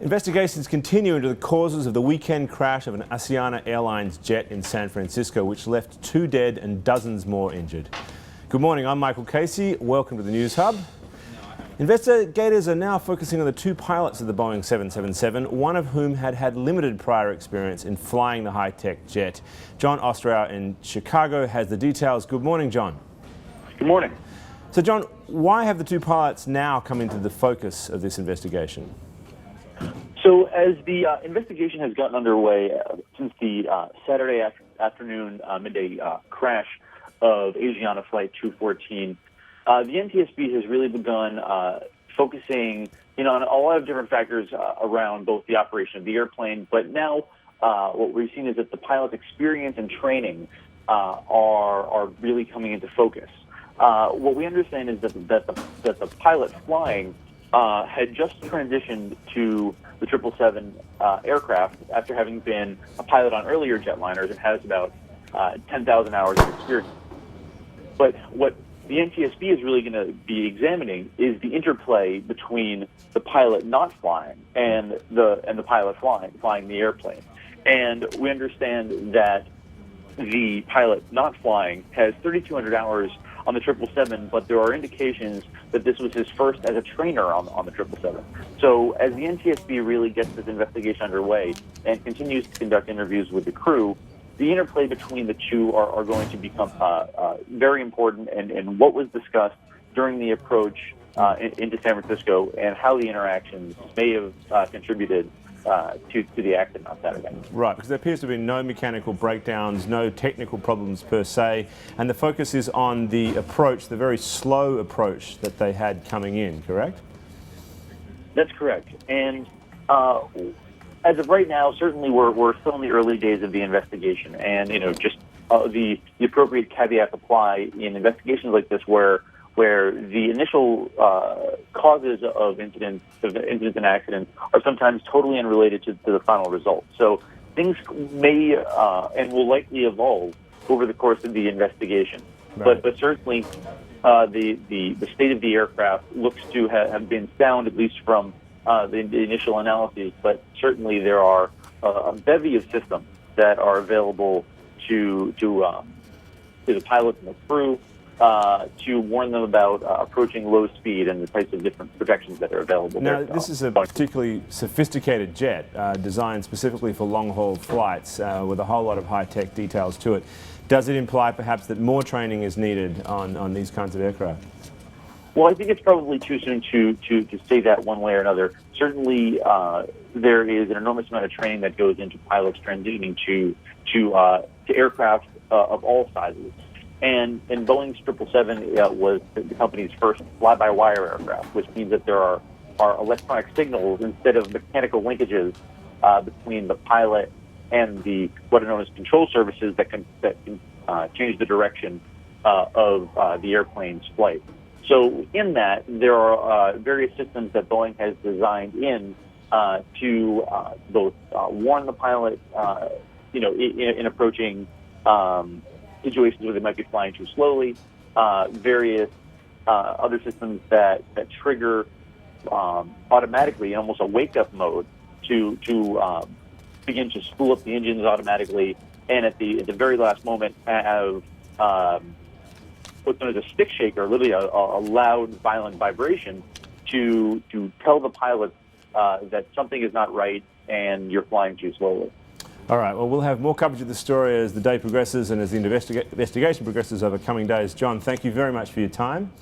Investigations continue into the causes of the weekend crash of an Asiana Airlines jet in San Francisco, which left 2 dead and dozens more injured. Good morning, I'm Michael Casey. Welcome to the News Hub. Investigators are now focusing on the 2 pilots of the Boeing 777, one of whom had limited prior experience in flying the high-tech jet. Jon Ostrower in Chicago has the details. Good morning, John. Good morning. So, John, why have the 2 pilots now come into the focus of this investigation? So as the investigation has gotten underway since the Saturday afternoon midday crash of Asiana Flight 214, the NTSB has really begun focusing on a lot of different factors around both the operation of the airplane, but now what we've seen is that the pilot's experience and training are really coming into focus. What we understand is that the pilot flying had just transitioned to the 777 aircraft after having been a pilot on earlier jetliners and has about 10,000 hours of experience. But what the NTSB is really going to be examining is the interplay between the pilot not flying and the pilot flying the airplane. And we understand that the pilot not flying has 3,200 hours on the 777, but there are indications that this was his first as a trainer on the 777. So as the NTSB really gets this investigation underway and continues to conduct interviews with the crew, the interplay between the two are going to become very important, and what was discussed during the approach into San Francisco and how the interactions may have contributed to the accident on Saturday. Right, because there appears to be no mechanical breakdowns, no technical problems per se, and the focus is on the approach, the very slow approach that they had coming in, correct? That's correct. And as of right now, certainly we're still in the early days of the investigation, and just the appropriate caveats apply in investigations like this where the initial causes of incidents and accidents are sometimes totally unrelated to the final result. So things may and will likely evolve over the course of the investigation. Right. But certainly the state of the aircraft looks to have been sound, at least from the initial analyses. But certainly there are a bevy of systems that are available to the pilots and the crew, to warn them about approaching low speed and the types of different protections that are available. Now, this is a particularly sophisticated jet designed specifically for long-haul flights with a whole lot of high-tech details to it. Does it imply perhaps that more training is needed on these kinds of aircraft? Well, I think it's probably too soon to say that one way or another. Certainly, there is an enormous amount of training that goes into pilots transitioning to aircraft of all sizes. And Boeing's 777 was the company's first fly-by-wire aircraft, which means that there are electronic signals instead of mechanical linkages between the pilot and what are known as control services that can change the direction of the airplane's flight. So in that, there are various systems that Boeing has designed in to both warn the pilot, in approaching situations where they might be flying too slowly, various other systems that trigger automatically in almost a wake-up mode to begin to spool up the engines automatically, and at the very last moment have what's known as a stick shaker, literally a loud, violent vibration to tell the pilot that something is not right and you're flying too slowly. All right, well, we'll have more coverage of the story as the day progresses and as the investigation progresses over coming days. John, thank you very much for your time.